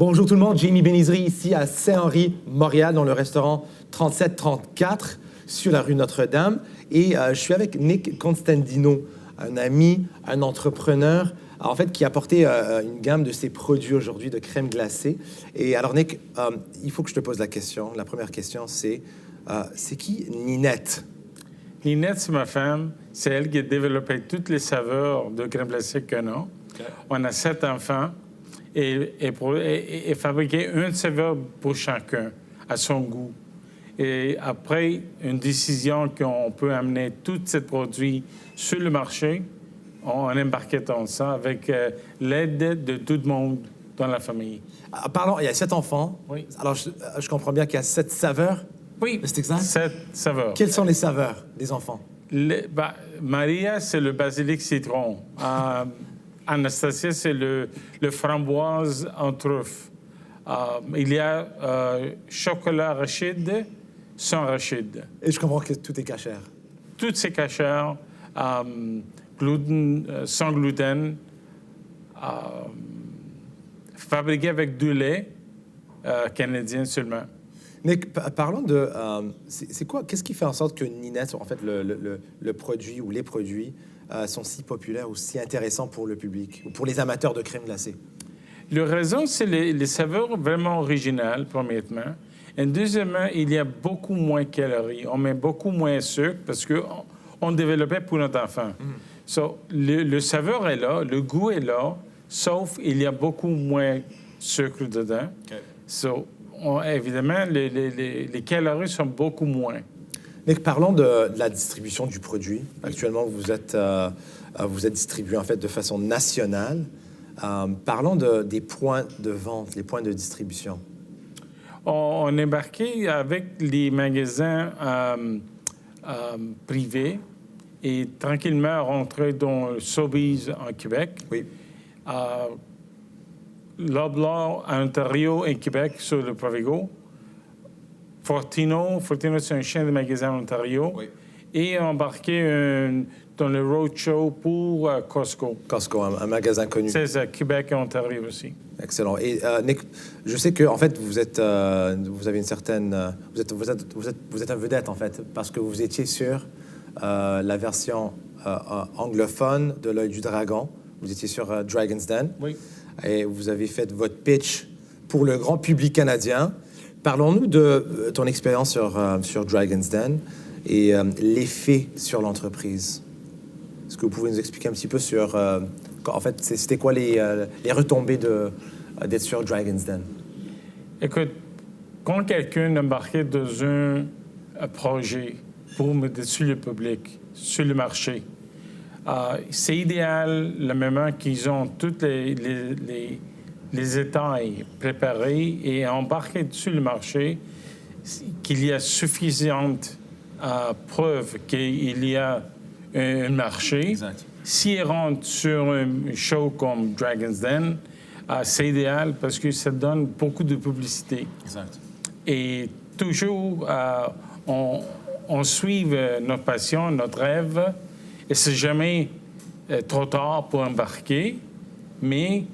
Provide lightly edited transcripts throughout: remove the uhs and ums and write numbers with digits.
Bonjour tout le monde, Jamie Benizri ici à Saint-Henri, Montréal, dans le restaurant 3734 sur la rue Notre-Dame. Et je suis avec Nick Constantino, un ami, un entrepreneur, en fait, qui a apporté une gamme de ses produits aujourd'hui de crème glacée. Et alors Nick, il faut que je te pose la question. La première question, c'est qui Ninette? Ninette, c'est ma femme. C'est elle qui a développé toutes les saveurs de crème glacée qu'on a. Okay. On a 7 enfants et fabriqué une saveur pour chacun, à son goût. Et après une décision qu'on peut amener tous ces produits sur le marché, on embarquait dans ça avec l'aide de tout le monde dans la famille. Parlons, il y a 7 enfants. Oui. Alors, je comprends bien qu'il y a 7 saveurs. Oui, c'est exact? 7 saveurs. Quelles sont les saveurs des enfants? Maria, c'est le basilic citron. Anastasia, c'est le framboise en truffe. Il y a chocolat arachide, sans arachide. Et je comprends que tout est cachère. Tout est cachère, sans gluten, fabriqué avec du lait canadien seulement. Nick, parlons de... qu'est-ce qui fait en sorte que Ninette, en fait, le produit ou les produits sont si populaires ou si intéressants pour le public ou pour les amateurs de crème glacée? La raison, c'est les saveurs vraiment originales, premièrement. Et deuxièmement, il y a beaucoup moins de calories. On met beaucoup moins de sucre parce qu'on développait pour notre enfant. Le saveur est là, le goût est là, sauf il y a beaucoup moins de sucre dedans. Évidemment, les calories sont beaucoup moins. Mais parlons de la distribution du produit. Actuellement, vous êtes distribué en fait de façon nationale. Parlons des points de vente, les points de distribution. On est embarqué avec les magasins privés et tranquillement rentré dans Sobeys en Québec. Oui. Loblaw à Ontario et Québec sur le Provigo. Fortino, c'est un chaîne de magasins en Ontario. Oui. Et embarqué dans le roadshow pour Costco. Costco, un magasin connu. C'est ça, Québec et Ontario aussi. Excellent. Et Nick, je sais que en fait vous avez une certaine, vous êtes un vedette en fait parce que vous étiez sur la version anglophone de l'Œil du Dragon. Vous étiez sur Dragon's Den. Oui. Et vous avez fait votre pitch pour le grand public canadien. Parlons-nous de ton expérience sur Dragon's Den et l'effet sur l'entreprise. Est-ce que vous pouvez nous expliquer un petit peu sur... en fait, c'était quoi les retombées d'être sur Dragon's Den? Écoute, quand quelqu'un embarquait dans un projet pour mettre sur le public, sur le marché, c'est idéal le moment qu'ils ont tous les détails préparés et embarqués sur le marché, qu'il y a suffisantes preuves qu'il y a un marché. Exact. S'ils rentrent sur un show comme Dragon's Den, c'est idéal parce que ça donne beaucoup de publicité. Exact. Et toujours, on suit notre passion, notre rêve. Et c'est jamais trop tard pour embarquer, mais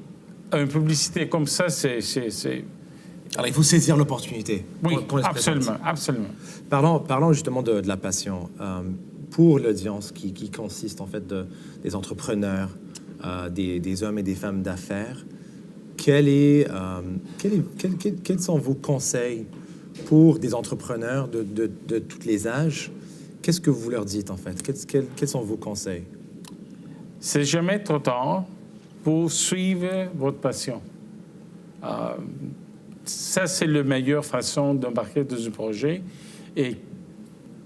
une publicité comme ça, c'est... Alors, il faut saisir l'opportunité. Oui, absolument. Parlons justement de la passion. Pour l'audience qui consiste en fait des entrepreneurs, des hommes et des femmes d'affaires, quels sont vos conseils pour des entrepreneurs de tous les âges? Qu'est-ce que vous leur dites, en fait? Quels sont vos conseils? C'est jamais trop tard pour suivre votre passion. Ça, c'est la meilleure façon d'embarquer dans un projet. Et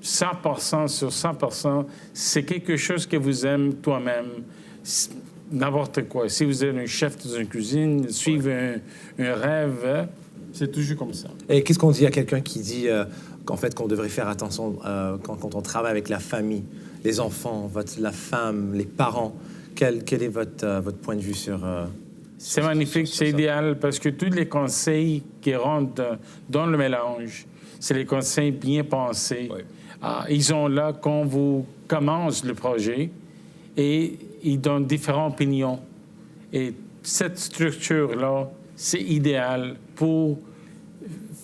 100% sur 100%, c'est quelque chose que vous aimez toi-même. N'importe quoi. Si vous êtes un chef dans une cuisine, suivre un rêve, c'est toujours comme ça. Et qu'est-ce qu'on dit à quelqu'un qui dit... qu'en fait, qu'on devrait faire attention quand on travaille avec la famille, les enfants, la femme, les parents. Quel est votre point de vue sur... C'est magnifique, c'est idéal, parce que tous les conseils qui rentrent dans le mélange, c'est les conseils bien pensés. Oui. Ils sont là quand vous commencez le projet et ils donnent différentes opinions. Et cette structure-là, c'est idéal pour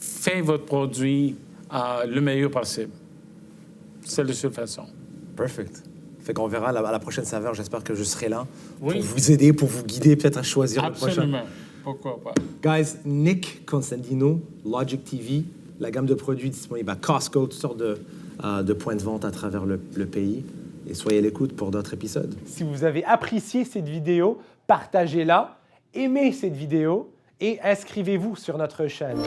faire votre produit le meilleur possible. C'est la seule façon. Perfect. Fait qu'on verra à la prochaine saveur. J'espère que je serai là Oui. pour vous aider, pour vous guider, peut-être à choisir le prochain. Absolument. Pourquoi pas? Guys, Nick Constantino, Logic TV, la gamme de produits disponible à Costco, toutes sortes de points de vente à travers le pays. Et soyez à l'écoute pour d'autres épisodes. Si vous avez apprécié cette vidéo, partagez-la, aimez cette vidéo et inscrivez-vous sur notre chaîne.